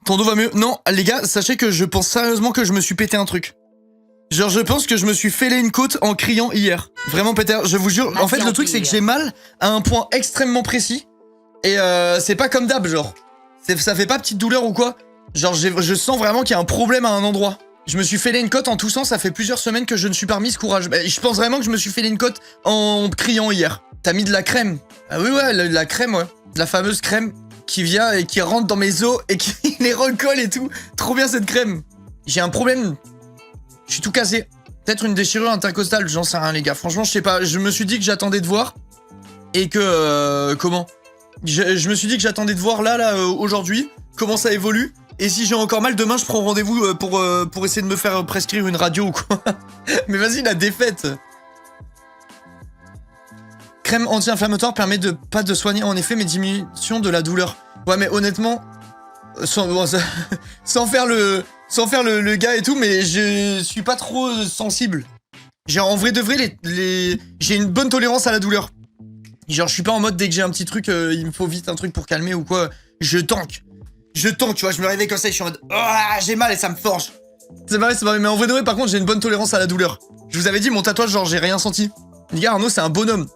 Ton dos va mieux? Non, les gars, sachez que je pense sérieusement que je me suis pété un truc. Genre, je pense que je me suis fêlé une côte en criant hier. Vraiment pété, je vous jure. En fait, le truc, c'est que j'ai mal à un point extrêmement précis. Et c'est pas comme d'hab, genre. Ça fait pas petite douleur ou quoi. Genre, je sens vraiment qu'il y a un problème à un endroit. Je me suis fêlé une côte en toussant, ça fait plusieurs semaines que je ne suis pas remis ce courage. Je pense vraiment que je me suis fêlé une côte en criant hier. T'as mis de la crème. Ah oui, ouais, la crème, ouais. La fameuse crème qui vient et qui rentre dans mes os et qui les recolle et tout. Trop bien cette crème. J'ai un problème. Je suis tout cassé. Peut-être une déchirure intercostale, j'en sais rien les gars. Franchement, je sais pas. Je me suis dit que j'attendais de voir. Et que... comment je me suis dit que j'attendais de voir là, aujourd'hui, comment ça évolue. Et si j'ai encore mal, demain, je prends rendez-vous pour essayer de me faire prescrire une radio ou quoi. Mais vas-y, la défaite. Crème anti-inflammatoire permet de pas de soigner en effet, mais diminution de la douleur. Ouais, mais honnêtement, sans faire le gars et tout, mais je suis pas trop sensible. Genre, en vrai de vrai, j'ai une bonne tolérance à la douleur. Genre, je suis pas en mode dès que j'ai un petit truc, il me faut vite un truc pour calmer ou quoi. Je tank, tu vois, je me réveille comme ça et je suis en mode j'ai mal et ça me forge. C'est vrai, mais en vrai de vrai, par contre, j'ai une bonne tolérance à la douleur. Je vous avais dit, mon tatouage, genre, j'ai rien senti. Les gars, Arnaud, c'est un bonhomme.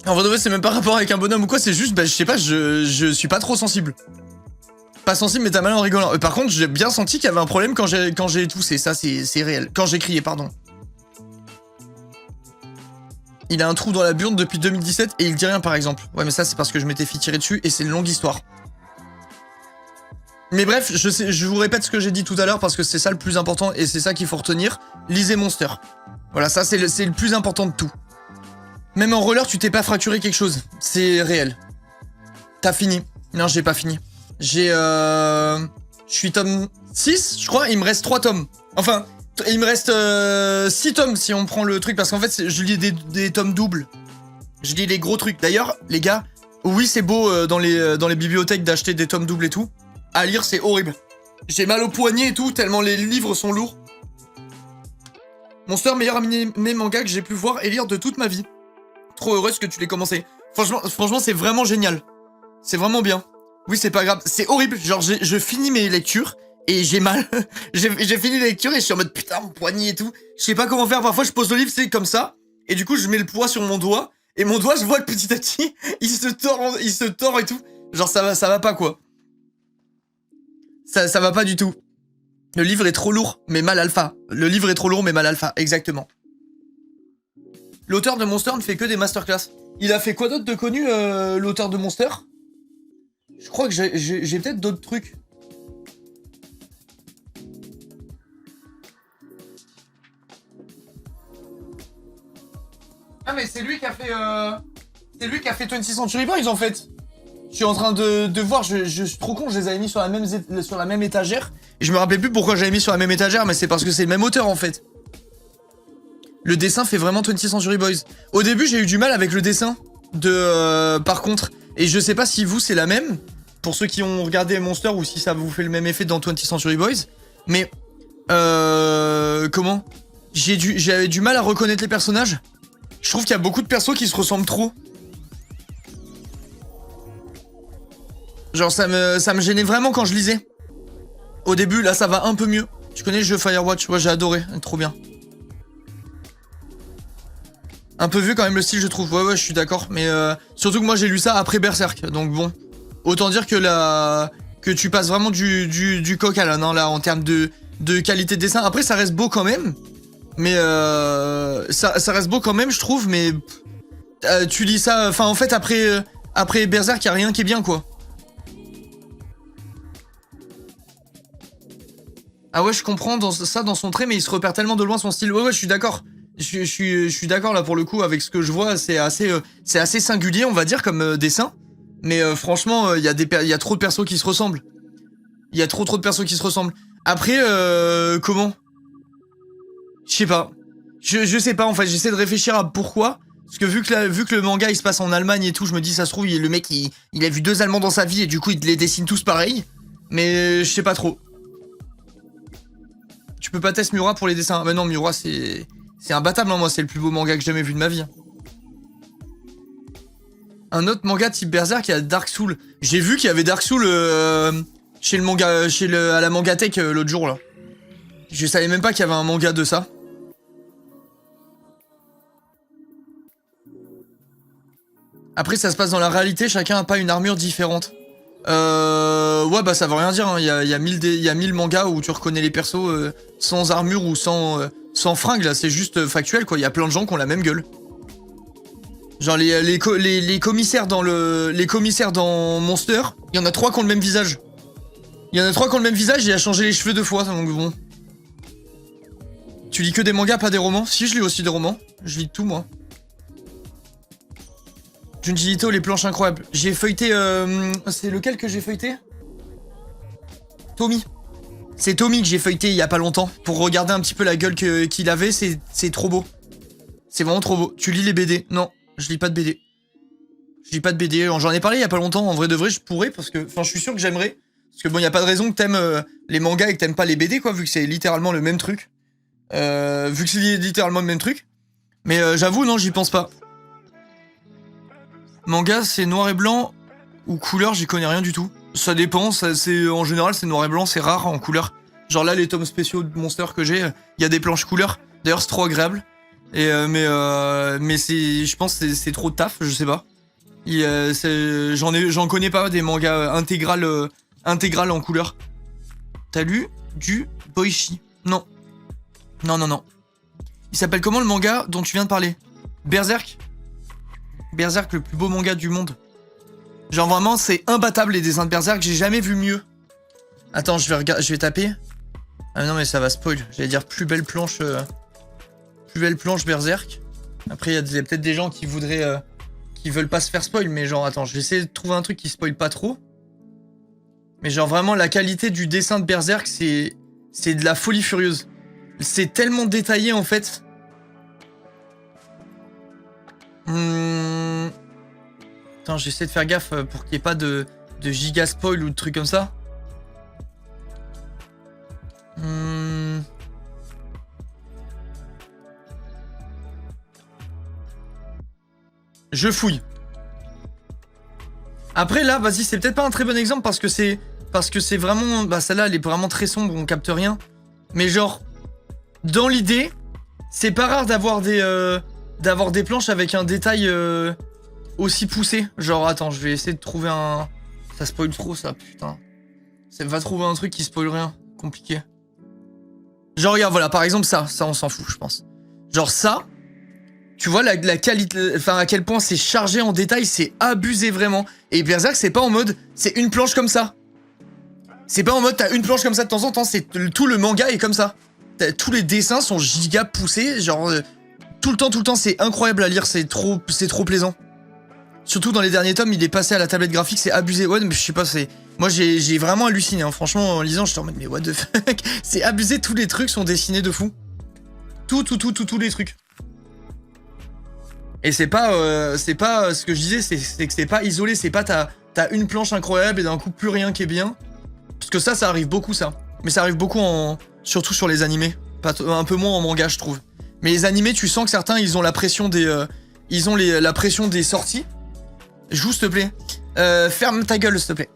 En vrai de vrai, c'est même pas rapport avec un bonhomme ou quoi, c'est juste, je sais pas, je suis pas trop sensible. Pas sensible, mais t'as mal en rigolant. Par contre, j'ai bien senti qu'il y avait un problème quand j'ai toussé, ça, c'est réel. Quand j'ai crié, pardon. Il a un trou dans la burne depuis 2017 et il dit rien, par exemple. Ouais, mais ça, c'est parce que je m'étais fait tirer dessus et c'est une longue histoire. Mais bref, je vous répète ce que j'ai dit tout à l'heure parce que c'est ça le plus important et c'est ça qu'il faut retenir. Lisez Monster. Voilà, ça, c'est le plus important de tout. Même en roller, tu t'es pas fracturé quelque chose. C'est réel. T'as fini. Non, j'ai pas fini. Je suis tome 6, je crois. Il me reste 3 tomes. Enfin, il me reste 6 tomes si on prend le truc. Parce qu'en fait, je lis des tomes doubles. Je lis les gros trucs. D'ailleurs, les gars, oui, c'est beau dans les bibliothèques d'acheter des tomes doubles et tout. À lire, c'est horrible. J'ai mal au poignet et tout, tellement les livres sont lourds. Monster, meilleur animé manga que j'ai pu voir et lire de toute ma vie. Trop heureuse que tu l'aies commencé. Franchement, c'est vraiment génial. C'est vraiment bien. Oui, c'est pas grave. C'est horrible. Genre, je finis mes lectures et j'ai mal. j'ai fini les lectures et je suis en mode putain, mon poignet et tout. Je sais pas comment faire. Parfois, je pose le livre, c'est comme ça. Et du coup, je mets le poids sur mon doigt. Et mon doigt, je vois que petit à petit, il se tord et tout. Genre, ça va pas, quoi. Ça va pas du tout. Le livre est trop lourd, mais mal alpha. Le livre est trop lourd, mais mal alpha. Exactement. L'auteur de Monster ne fait que des masterclass. Il a fait quoi d'autre de connu, l'auteur de Monster? Je crois que j'ai peut-être d'autres trucs. Ah mais c'est lui qui a fait... C'est lui qui a fait 26 Century Boys en fait. Je suis en train de voir, je suis trop con, je les avais mis sur la même étagère. Et je me rappelais plus pourquoi j'avais mis sur la même étagère, mais c'est parce que c'est le même auteur en fait. Le dessin fait vraiment 26 Century Boys. Au début, j'ai eu du mal avec le dessin par contre. Et je sais pas si vous, c'est la même, pour ceux qui ont regardé Monster, ou si ça vous fait le même effet dans 20 Century Boys. Mais, comment j'avais du mal à reconnaître les personnages. Je trouve qu'il y a beaucoup de persos qui se ressemblent trop. Genre, ça me gênait vraiment quand je lisais. Au début, là, ça va un peu mieux. Tu connais le jeu Firewatch? Ouais, j'ai adoré. Trop bien. Un peu vieux quand même le style, je trouve. Ouais, je suis d'accord. Mais surtout que moi, j'ai lu ça après Berserk. Donc bon. Autant dire que tu passes vraiment du coq à l'âne, hein, là, en termes de qualité de dessin. Après, ça reste beau quand même. Mais ça reste beau quand même, je trouve. Mais tu lis ça... Enfin, en fait, après Berserk, y a rien qui est bien, quoi. Ah ouais, je comprends dans son trait, mais il se repère tellement de loin son style. Ouais, je suis d'accord. Je suis d'accord là pour le coup avec ce que je vois. C'est assez singulier, on va dire, comme dessin. Mais franchement, il y a trop de persos qui se ressemblent. Il y a trop de persos qui se ressemblent. Après, comment? Je sais pas. Je sais pas, en fait. J'essaie de réfléchir à pourquoi. Parce que vu que le manga il se passe en Allemagne et tout, je me dis ça se trouve le mec il a vu 2 Allemands dans sa vie et du coup il les dessine tous pareil. Mais je sais pas trop. Tu peux pas tester Miura pour les dessins. Mais non, Miura c'est imbattable, hein, moi c'est le plus beau manga que j'ai jamais vu de ma vie. Un autre manga type Berserk, il y a Dark Soul. J'ai vu qu'il y avait Dark Soul chez le manga, à la Mangatech l'autre jour là. Je savais même pas qu'il y avait un manga de ça. Après, ça se passe dans la réalité, chacun a pas une armure différente. Ouais, bah ça veut rien dire, hein. Il y a 1000 mangas où tu reconnais les persos sans armure ou sans fringues, là, c'est juste factuel, quoi. Il y a plein de gens qui ont la même gueule. Genre, les commissaires dans Monster, il y en a 3 qui ont le même visage. Il y en a 3 qui ont le même visage et il a changé les cheveux 2 fois, donc bon. Tu lis que des mangas, pas des romans? Si, je lis aussi des romans. Je lis tout, moi. Junji Ito, les planches incroyables. J'ai feuilleté... c'est lequel que j'ai feuilleté? Tommy. C'est Tommy que j'ai feuilleté il y a pas longtemps. Pour regarder un petit peu la gueule qu'il avait, c'est trop beau. C'est vraiment trop beau. Tu lis les BD? Non, je lis pas de BD. Je lis pas de BD. J'en ai parlé il y a pas longtemps. En vrai de vrai, je pourrais parce que... Enfin, je suis sûr que j'aimerais. Parce que bon, il y a pas de raison que t'aimes les mangas et que t'aimes pas les BD, quoi, vu que c'est littéralement le même truc. Vu que c'est littéralement le même truc. Mais j'avoue, non, j'y pense pas. Manga, c'est noir et blanc ou couleur, j'y connais rien du tout. Ça dépend, en général, c'est noir et blanc, c'est rare en couleur. Genre là, les tomes spéciaux de Monster que j'ai, il y a des planches couleurs. D'ailleurs, c'est trop agréable. Et, mais je pense que c'est trop de taf, je sais pas. J'en connais pas des mangas intégral en couleur. T'as lu du Boichi? Non. Non. Il s'appelle comment le manga dont tu viens de parler? Berserk? Berserk, le plus beau manga du monde. Genre vraiment, c'est imbattable les dessins de Berserk, j'ai jamais vu mieux. Attends, je vais taper. Ah non mais ça va spoil. J'allais dire plus belle planche Berserk. Après, il y a peut-être des gens qui voudraient... qui veulent pas se faire spoil, mais genre, attends, je vais essayer de trouver un truc qui spoil pas trop. Mais genre vraiment, la qualité du dessin de Berserk, c'est de la folie furieuse. C'est tellement détaillé en fait. Attends, j'essaie de faire gaffe pour qu'il n'y ait pas de giga spoil ou de trucs comme ça. Je fouille. Après là, vas-y, c'est peut-être pas un très bon exemple parce que c'est vraiment... Bah celle-là, elle est vraiment très sombre, on capte rien. Mais genre, dans l'idée, c'est pas rare d'avoir des planches avec un détail aussi poussé. Genre, attends, je vais essayer de trouver un... Ça spoil trop, ça, putain. Va trouver un truc qui spoil rien. Compliqué. Genre, regarde, voilà, par exemple, ça on s'en fout, je pense. Genre ça, tu vois la qualité... Enfin, à quel point c'est chargé en détail, c'est abusé vraiment. Et Berserk, c'est pas en mode, c'est une planche comme ça. C'est pas en mode, t'as une planche comme ça de temps en temps, c'est tout le manga est comme ça. Tous les dessins sont giga poussés, genre... tout le temps, c'est incroyable à lire, c'est trop plaisant. Surtout dans les derniers tomes, il est passé à la tablette graphique, c'est abusé. Ouais, mais je sais pas, c'est... Moi, j'ai vraiment halluciné, hein. Franchement, en lisant, je en mode, mais what the fuck. C'est abusé, tous les trucs sont dessinés de fou. Tous les trucs. Et c'est pas ce que je disais, c'est que c'est pas isolé, c'est pas t'as une planche incroyable et d'un coup plus rien qui est bien. Parce que ça arrive beaucoup, ça. Mais ça arrive beaucoup surtout sur les animés. Un peu moins en manga, je trouve. Mais les animés, tu sens que certains, ils ont la pression des... la pression des sorties. Joue, s'il te plaît. Ferme ta gueule, s'il te plaît.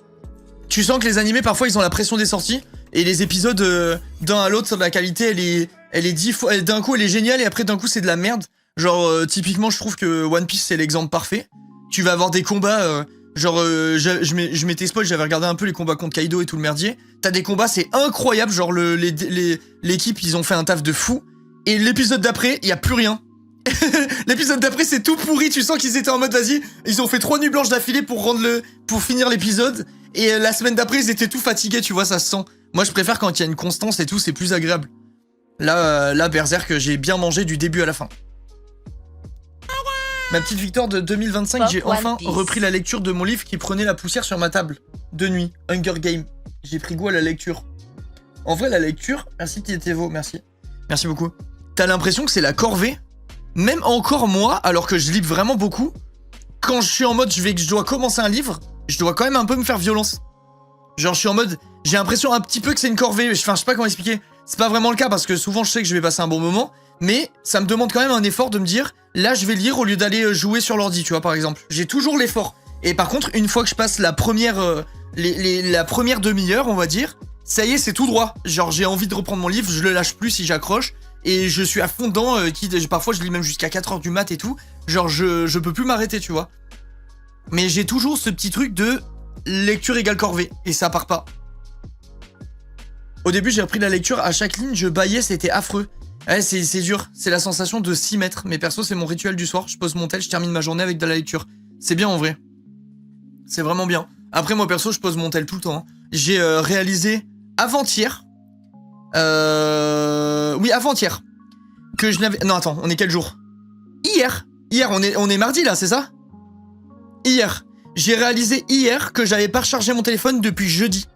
Tu sens que les animés, parfois, ils ont la pression des sorties. Et les épisodes, d'un à l'autre, la qualité, elle est 10 fois... D'un coup, elle est géniale, et après, d'un coup, c'est de la merde. Genre, typiquement, je trouve que One Piece, c'est l'exemple parfait. Tu vas avoir des combats... je m'étais spoil, j'avais regardé un peu les combats contre Kaido et tout le merdier. T'as des combats, c'est incroyable. Genre, l'équipe, ils ont fait un taf de fou. Et l'épisode d'après, il y a plus rien. L'épisode d'après, c'est tout pourri. Tu sens qu'ils étaient en mode, vas-y, ils ont fait 3 nuits blanches d'affilée pour finir l'épisode. Et la semaine d'après, ils étaient tout fatigués, tu vois, ça se sent. Moi, je préfère quand il y a une constance et tout, c'est plus agréable. Là, Berserk, j'ai bien mangé du début à la fin. Ma petite victoire de 2025, j'ai enfin repris la lecture de mon livre qui prenait la poussière sur ma table. De nuit, Hunger Games. J'ai pris goût à la lecture. En vrai, la lecture... Merci Tietevo, merci. Merci beaucoup. T'as l'impression que c'est la corvée. Même encore moi, alors que je lis vraiment beaucoup, quand je suis en mode je dois commencer un livre, je dois quand même un peu me faire violence. Genre je suis en mode, j'ai l'impression un petit peu que c'est une corvée, enfin je sais pas comment expliquer. C'est pas vraiment le cas parce que souvent je sais que je vais passer un bon moment, mais ça me demande quand même un effort de me dire, là je vais lire au lieu d'aller jouer sur l'ordi, tu vois par exemple. J'ai toujours l'effort. Et par contre, une fois que je passe la première, la première demi-heure, on va dire, ça y est, c'est tout droit. Genre, j'ai envie de reprendre mon livre, je le lâche plus si j'accroche. Et je suis à fond dedans, parfois je lis même jusqu'à 4h du mat et tout. Genre, je peux plus m'arrêter, tu vois. Mais j'ai toujours ce petit truc de lecture égale corvée. Et ça part pas. Au début, j'ai repris la lecture, à chaque ligne, je bâillais, c'était affreux. Ouais, c'est dur. C'est la sensation de s'y mettre. Mais perso, c'est mon rituel du soir. Je pose mon tel, je termine ma journée avec de la lecture. C'est bien en vrai. C'est vraiment bien. Après, moi perso, je pose mon tel tout le temps. Hein. J'ai réalisé avant-hier. Oui, avant-hier. Que je n'avais... Non, attends, on est quel jour? Hier. Hier, on est mardi là, c'est ça? Hier. J'ai réalisé hier que j'avais pas rechargé mon téléphone depuis jeudi.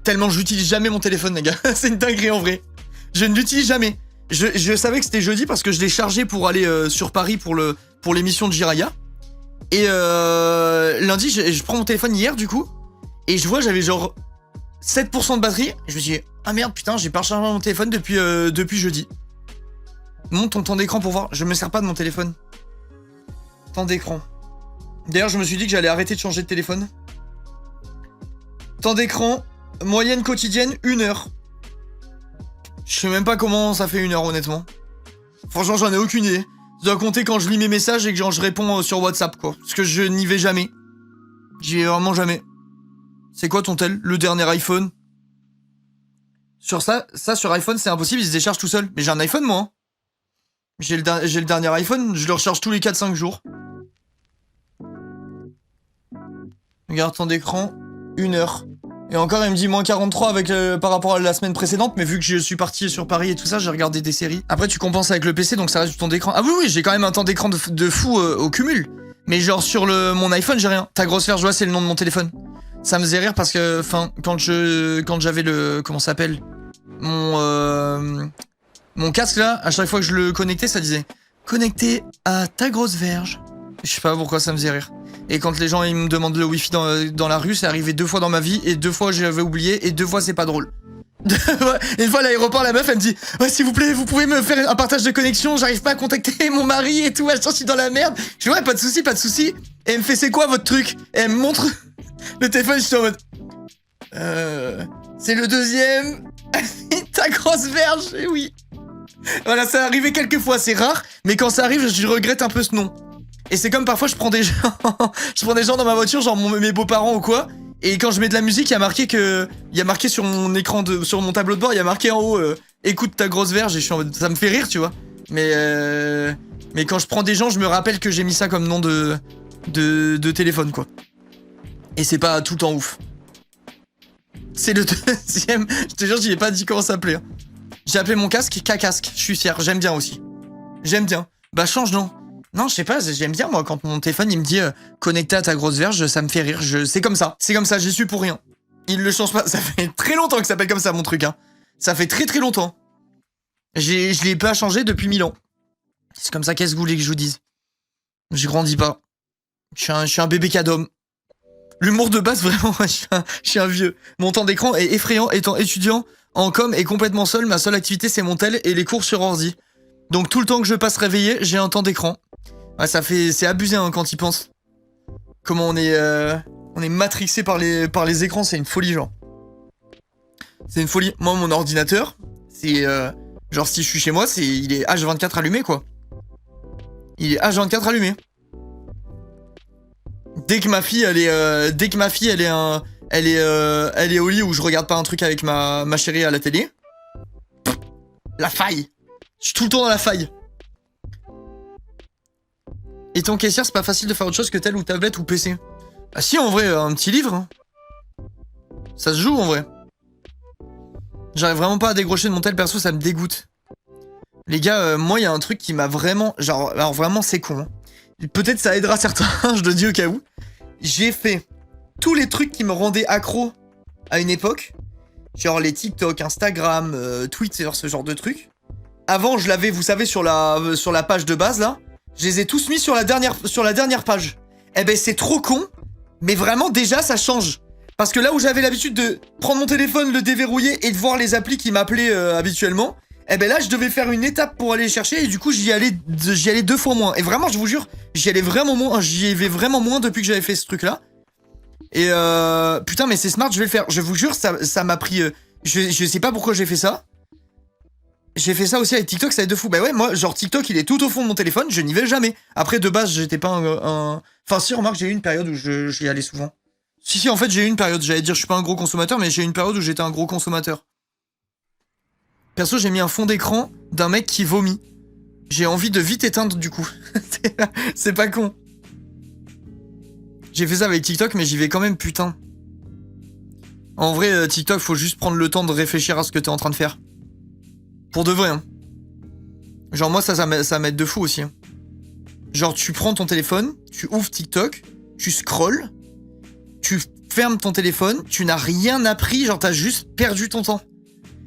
Tellement j'utilise jamais mon téléphone, les gars. C'est une dinguerie en vrai. Je ne l'utilise jamais. Je savais que c'était jeudi parce que je l'ai chargé pour aller sur Paris pour l'émission de Jiraya. Et lundi, je prends mon téléphone hier du coup. Et je vois, j'avais genre 7% de batterie. Et je me dis, ah merde, putain, j'ai pas rechargé mon téléphone depuis jeudi. Monte ton temps d'écran pour voir. Je me sers pas de mon téléphone. Temps d'écran. D'ailleurs, je me suis dit que j'allais arrêter de changer de téléphone. Temps d'écran, moyenne quotidienne, 1 heure. Je sais même pas comment ça fait 1 heure, honnêtement. Franchement, j'en ai aucune idée. Je dois compter quand je lis mes messages et que genre, je réponds sur WhatsApp, quoi. Parce que je n'y vais jamais. J'y vais vraiment jamais. C'est quoi ton tel? Le dernier iPhone? Sur ça sur iPhone, c'est impossible, il se décharge tout seul. Mais j'ai un iPhone, moi. Hein. J'ai le dernier iPhone, je le recharge tous les 4-5 jours. Regarde, temps d'écran, 1 heure. Et encore, il me dit moins 43 avec, par rapport à la semaine précédente, mais vu que je suis parti sur Paris et tout ça, j'ai regardé des séries. Après, tu compenses avec le PC, donc ça reste du temps d'écran. Ah oui, j'ai quand même un temps d'écran de fou au cumul. Mais genre, sur mon iPhone, j'ai rien. Ta grosse verge, c'est le nom de mon téléphone. Ça me faisait rire parce que, enfin, quand j'avais le... Comment ça s'appelle? Mon casque, là, à chaque fois que je le connectais, ça disait « Connecté à ta grosse verge ». Je sais pas pourquoi ça me faisait rire. Et quand les gens ils me demandent le wifi dans la rue, c'est arrivé 2 fois dans ma vie, et 2 fois j'avais oublié, et 2 fois c'est pas drôle. Une fois à l'aéroport, la meuf elle me dit « Ouais, s'il vous plaît, vous pouvez me faire un partage de connexion, j'arrive pas à contacter mon mari et tout, je suis dans la merde. » Je dis « Ouais, pas de soucis, pas de soucis. » Et elle me fait « C'est quoi votre truc ?» Et elle me montre le téléphone, je suis en mode « C'est le deuxième. Ta grosse verge, et oui. » Voilà, ça arrivé quelques fois, c'est rare, mais quand ça arrive, je regrette un peu ce nom. Et c'est comme parfois je prends des gens dans ma voiture, genre mes beaux-parents ou quoi, et quand je mets de la musique, il y a marqué sur mon écran sur mon tableau de bord, il y a marqué en haut écoute ta grosse verge, et je suis en mode, ça me fait rire, tu vois. Mais quand je prends des gens, je me rappelle que j'ai mis ça comme nom de téléphone, quoi. Et c'est pas tout le temps ouf. C'est le deuxième, je te jure, j'y ai pas dit comment ça s'appelait. Hein. J'ai appelé mon casque K-casque, je suis fier, j'aime bien aussi. J'aime bien. Bah change non. Non, je sais pas, j'aime bien moi quand mon téléphone il me dit connecté à ta grosse verge, ça me fait rire. C'est comme ça, j'y suis pour rien. Il le change pas, ça fait très longtemps que ça s'appelle comme ça mon truc. Hein. Ça fait très longtemps. Je l'ai pas changé depuis 1000 ans. C'est comme ça, qu'est-ce que vous voulez que je vous dise? Je grandis pas. Je suis un bébé cadom. L'humour de base, vraiment, je suis un vieux. Mon temps d'écran est effrayant. Étant étudiant en com et complètement seul, ma seule activité c'est mon tel et les cours sur ordi. Donc tout le temps que je passe réveillé, j'ai un temps d'écran. Ouais, c'est abusé hein, quand il pense. Comment on est matrixé par les écrans, c'est une folie genre. C'est une folie. Moi mon ordinateur, c'est genre si je suis chez moi, il est H24 allumé quoi. Il est H24 allumé. Dès que ma fille elle est au lit où je regarde pas un truc avec ma chérie à la télé. La faille. Je suis tout le temps dans la faille. Et ton caissière, c'est pas facile de faire autre chose que tel ou tablette ou PC. Ah si, en vrai, un petit livre. Hein. Ça se joue, en vrai. J'arrive vraiment pas à décrocher de mon tel perso, ça me dégoûte. Les gars, moi, il y a un truc qui m'a vraiment... Genre, alors vraiment, c'est con. Hein. Peut-être ça aidera certains, je le dis au cas où. J'ai fait tous les trucs qui me rendaient accro à une époque. Genre les TikTok, Instagram, Twitter, ce genre de trucs. Avant, je l'avais, vous savez, sur la page de base, là. Je les ai tous mis sur la dernière page. Eh ben, c'est trop con. Mais vraiment, déjà, ça change. Parce que là où j'avais l'habitude de prendre mon téléphone, le déverrouiller et de voir les applis qui m'appelaient habituellement, Eh ben là, je devais faire une étape pour aller chercher et du coup, j'y allais 2 fois moins. Et vraiment, je vous jure, j'y vais vraiment moins depuis que j'avais fait ce truc-là. Et putain, mais c'est smart, je vais le faire. Je vous jure, ça m'a pris... je sais pas pourquoi j'ai fait ça. J'ai fait ça aussi avec TikTok, ça va être de fou. Bah ouais, moi, genre TikTok, il est tout au fond de mon téléphone, je n'y vais jamais. Après, de base, j'étais pas un... Enfin, si, remarque, j'ai eu une période où j'y allais souvent. Si, en fait, j'ai eu une période, j'allais dire, je suis pas un gros consommateur, mais j'ai eu une période où j'étais un gros consommateur. Perso, j'ai mis un fond d'écran d'un mec qui vomit. J'ai envie de vite éteindre, du coup. C'est pas con. J'ai fait ça avec TikTok, mais j'y vais quand même, putain. En vrai, TikTok, faut juste prendre le temps de réfléchir à ce que t'es en train de faire. Pour de vrai, hein. Genre, moi, ça m'aide de fou aussi. Hein. Genre, tu prends ton téléphone, tu ouvres TikTok, tu scrolles, tu fermes ton téléphone, tu n'as rien appris, genre, t'as juste perdu ton temps.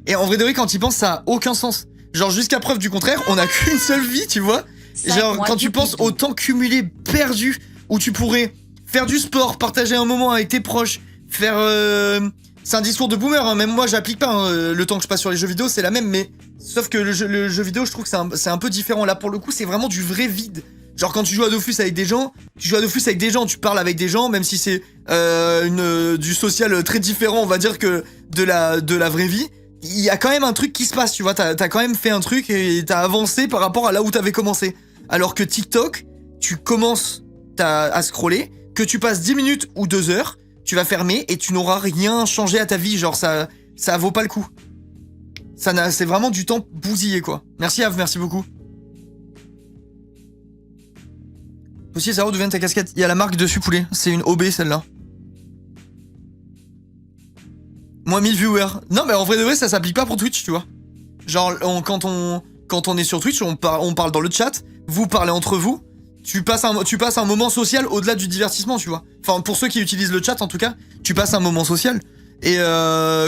Et en vrai de vrai, quand tu y penses, ça a aucun sens. Genre, jusqu'à preuve du contraire, on a qu'une seule vie, tu vois. Genre, quand tu penses au temps cumulé, perdu, où tu pourrais faire du sport, partager un moment avec tes proches, faire... C'est un discours de boomer, hein. Même moi, j'applique pas hein. Le temps que je passe sur les jeux vidéo, c'est la même, mais... Sauf que le jeu vidéo, je trouve que c'est un peu différent. Là, pour le coup, c'est vraiment du vrai vide. Genre, quand tu joues à Dofus avec des gens, tu parles avec des gens, même si c'est du social très différent, on va dire, que de la vraie vie. Il y a quand même un truc qui se passe, tu vois. T'as quand même fait un truc et t'as avancé par rapport à là où t'avais commencé. Alors que TikTok, tu commences à scroller, que tu passes 10 minutes ou 2 heures, tu vas fermer et tu n'auras rien changé à ta vie. Genre, ça vaut pas le coup. C'est vraiment du temps bousillé, quoi. Merci, Av, merci beaucoup. Aussi, ça d'où vient ta casquette. Il y a la marque dessus, poulet. C'est une OB, celle-là. Moins 1000 viewers. Non, mais en vrai de vrai, ça s'applique pas pour Twitch, tu vois. Genre, quand on est sur Twitch, on parle dans le chat, vous parlez entre vous, tu passes un moment social au-delà du divertissement, tu vois. Enfin, pour ceux qui utilisent le chat, en tout cas, tu passes un moment social. Et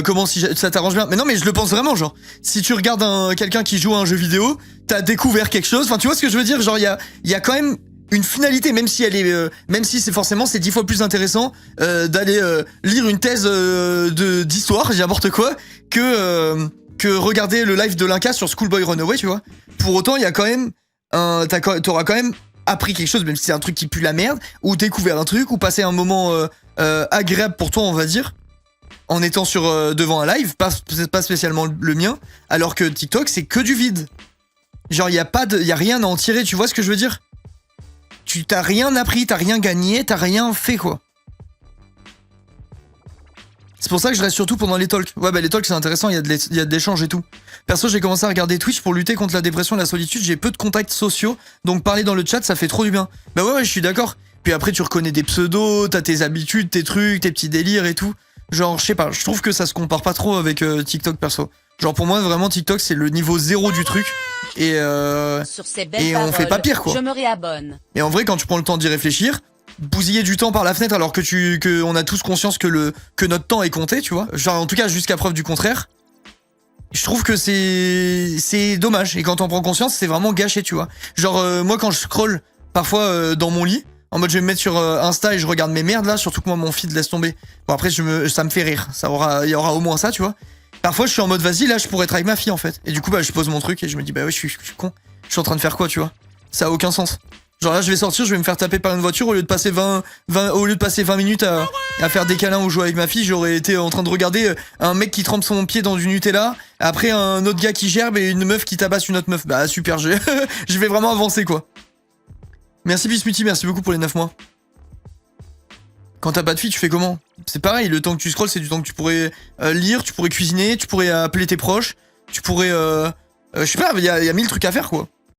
comment si ça t'arrange bien. Mais non, mais je le pense vraiment, genre, si tu regardes quelqu'un qui joue à un jeu vidéo, t'as découvert quelque chose, enfin, tu vois ce que je veux dire. Genre, il y a quand même une finalité, même si elle est, même si c'est 10 fois plus intéressant d'aller lire une thèse d'histoire, j'ai n'importe quoi, que regarder le live de Linka sur Schoolboy Runaway, tu vois. Pour autant, il y a quand même t'auras quand même appris quelque chose, même si c'est un truc qui pue la merde, ou découvert un truc, ou passé un moment agréable pour toi, on va dire, en étant devant un live, pas spécialement le mien, alors que TikTok, c'est que du vide. Genre, y a rien à en tirer, tu vois ce que je veux dire? Tu t'as rien appris, t'as rien gagné, t'as rien fait, quoi. C'est pour ça que je reste surtout pendant les talks. Ouais, bah les talks, c'est intéressant, il y a de l'échange et tout. Perso, j'ai commencé à regarder Twitch pour lutter contre la dépression et la solitude. J'ai peu de contacts sociaux, donc parler dans le chat, ça fait trop du bien. Bah ouais, je suis d'accord. Puis après, tu reconnais des pseudos, t'as tes habitudes, tes trucs, tes petits délires et tout. Genre, je sais pas, je trouve que ça se compare pas trop avec TikTok, perso. Genre, pour moi, vraiment, TikTok, c'est le niveau 0 du truc. Et on fait pas pire, quoi. Je me réabonne. Et en vrai, quand tu prends le temps d'y réfléchir, bousiller du temps par la fenêtre alors que on a tous conscience que notre temps est compté, tu vois. Genre, en tout cas, jusqu'à preuve du contraire. Je trouve que c'est dommage. Et quand on prend conscience, c'est vraiment gâché, tu vois. Genre, moi, quand je scrolle, parfois, dans mon lit, en mode, je vais me mettre sur Insta et je regarde mes merdes, là, surtout que moi, mon feed laisse tomber. Bon, après, ça me fait rire. Il y aura au moins ça, tu vois. Parfois, je suis en mode, vas-y, là, je pourrais être avec ma fille, en fait. Et du coup, bah, je pose mon truc et je me dis, bah ouais, je suis con. Je suis en train de faire quoi, tu vois. Ça a aucun sens. Genre là, je vais sortir, je vais me faire taper par une voiture, au lieu de passer 20 minutes à faire des câlins ou jouer avec ma fille, j'aurais été en train de regarder un mec qui trempe son pied dans du Nutella, après un autre gars qui gerbe et une meuf qui tabasse une autre meuf. Bah super, je vais vraiment avancer, quoi. Merci Bismuti, merci beaucoup pour les 9 mois. Quand t'as pas de fille, tu fais comment? C'est pareil, le temps que tu scrolles, c'est du temps que tu pourrais lire, tu pourrais cuisiner, tu pourrais appeler tes proches, tu pourrais... je sais pas, il y a 1000 trucs à faire, quoi.